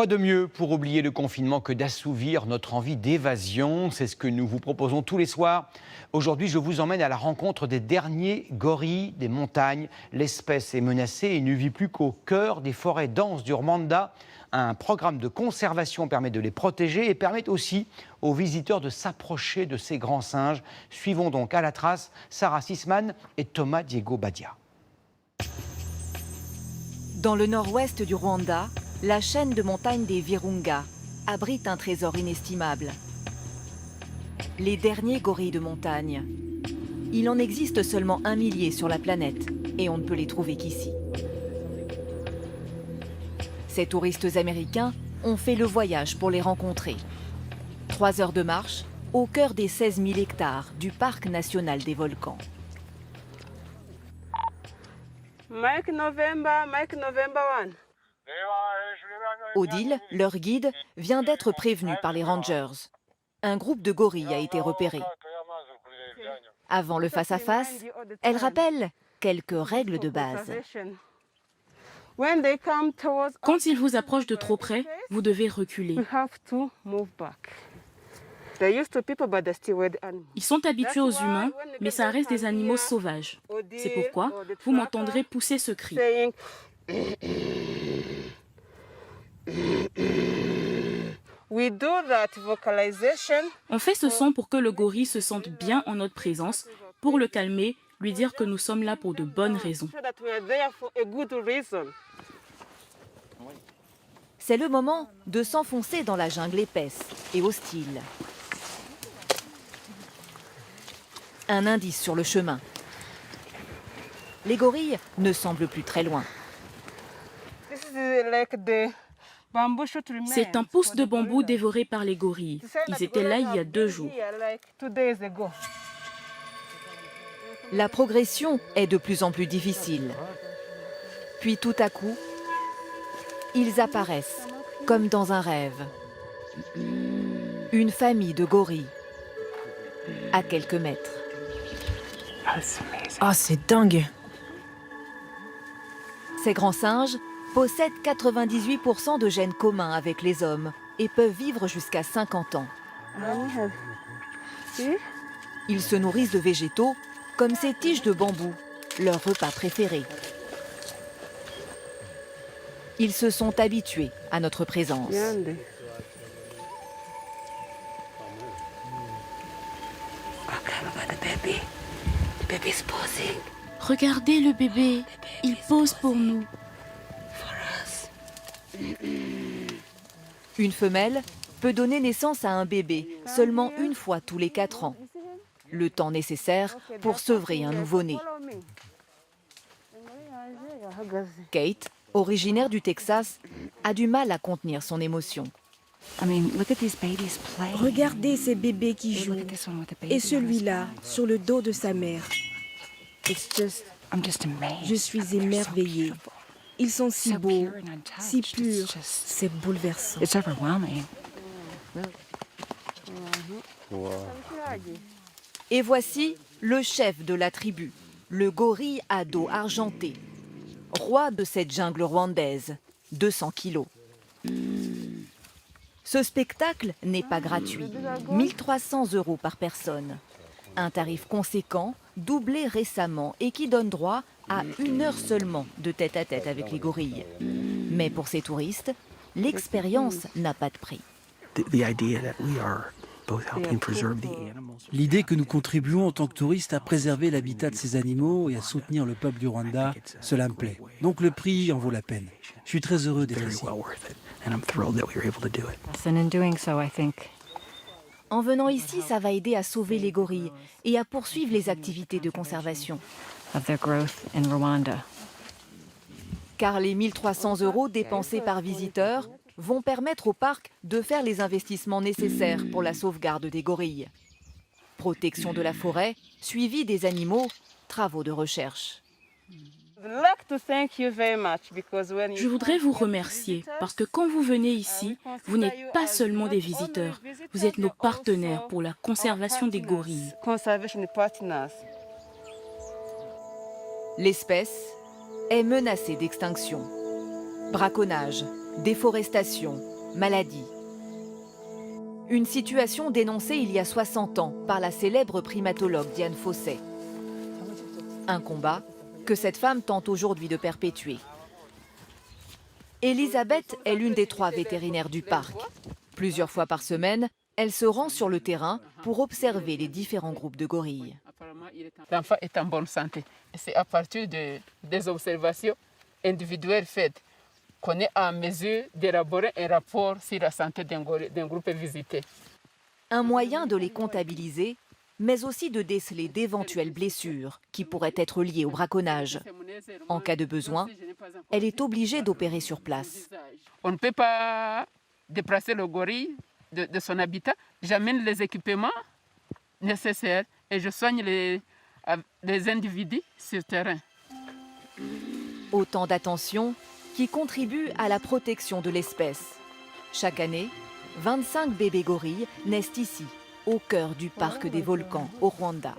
Pas de mieux pour oublier le confinement que d'assouvir notre envie d'évasion. C'est ce que nous vous proposons tous les soirs. Aujourd'hui, je vous emmène à la rencontre des derniers gorilles des montagnes. L'espèce est menacée et ne vit plus qu'au cœur des forêts denses du Rwanda. Un programme de conservation permet de les protéger et permet aussi aux visiteurs de s'approcher de ces grands singes. Suivons donc à la trace Sarah Sisman et Thomas Diego Badia. Dans le nord-ouest du Rwanda, la chaîne de montagnes des Virunga abrite un trésor inestimable. Les derniers gorilles de montagne. Il en existe seulement 1 millier sur la planète et on ne peut les trouver qu'ici. Ces touristes américains ont fait le voyage pour les rencontrer. 3 heures de marche au cœur des 16 000 hectares du Parc national des volcans. Mike November 1. Odile, leur guide, vient d'être prévenu par les rangers. Un groupe de gorilles a été repéré. Avant le face-à-face, elle rappelle quelques règles de base. Quand ils vous approchent de trop près, vous devez reculer. Ils sont habitués aux humains, mais ça reste des animaux sauvages. C'est pourquoi vous m'entendrez pousser ce cri. On fait ce son pour que le gorille se sente bien en notre présence, pour le calmer, lui dire que nous sommes là pour de bonnes raisons. C'est le moment de s'enfoncer dans la jungle épaisse et hostile. Un indice sur le chemin. Les gorilles ne semblent plus très loin. C'est un pouce de bambou dévoré par les gorilles. Ils étaient là il y a 2 jours. La progression est de plus en plus difficile. Puis tout à coup, ils apparaissent comme dans un rêve. Une famille de gorilles à quelques mètres. Oh, c'est dingue! Ces grands singes possèdent 98% de gènes communs avec les hommes et peuvent vivre jusqu'à 50 ans. Ils se nourrissent de végétaux comme ces tiges de bambou, leur repas préféré. Ils se sont habitués à notre présence. Regardez le bébé, il pose pour nous. Une femelle peut donner naissance à un bébé seulement 1 fois tous les 4 ans. Le temps nécessaire pour sevrer un nouveau-né. Kate, originaire du Texas, a du mal à contenir son émotion. Regardez ces bébés qui jouent. Et celui-là, sur le dos de sa mère. Je suis émerveillée. Ils sont si beaux, si purs. C'est bouleversant. Et voici le chef de la tribu, le gorille à dos argenté, roi de cette jungle rwandaise, 200 kilos. Ce spectacle n'est pas gratuit, 1 300 € par personne. Un tarif conséquent, doublé récemment et qui donne droit à 1 heure seulement de tête-à-tête avec les gorilles. Mais pour ces touristes, l'expérience n'a pas de prix. L'idée que nous contribuons en tant que touristes à préserver l'habitat de ces animaux et à soutenir le peuple du Rwanda, cela me plaît. Donc le prix en vaut la peine. Je suis très heureux d'être ici. En venant ici, ça va aider à sauver les gorilles et à poursuivre les activités de conservation. Car les 1 300 € dépensés par visiteur vont permettre au parc de faire les investissements nécessaires pour la sauvegarde des gorilles. Protection de la forêt, suivi des animaux, travaux de recherche. Je voudrais vous remercier parce que quand vous venez ici, vous n'êtes pas seulement des visiteurs, vous êtes nos partenaires pour la conservation des gorilles. L'espèce est menacée d'extinction. Braconnage, déforestation, maladie. Une situation dénoncée il y a 60 ans par la célèbre primatologue Diane Fossey. Un combat que cette femme tente aujourd'hui de perpétuer. Elisabeth est l'une des 3 vétérinaires du parc. Plusieurs fois par semaine, elle se rend sur le terrain pour observer les différents groupes de gorilles. L'enfant est en bonne santé. C'est à partir des observations individuelles faites qu'on est en mesure d'élaborer un rapport sur la santé d'un groupe visité. Un moyen de les comptabiliser, mais aussi de déceler d'éventuelles blessures qui pourraient être liées au braconnage. En cas de besoin, elle est obligée d'opérer sur place. On ne peut pas déplacer le gorille de son habitat. J'amène les équipements nécessaires et je soigne les individus sur terrain. Autant d'attention qui contribuent à la protection de l'espèce. Chaque année, 25 bébés gorilles naissent ici, au cœur du parc des volcans au Rwanda.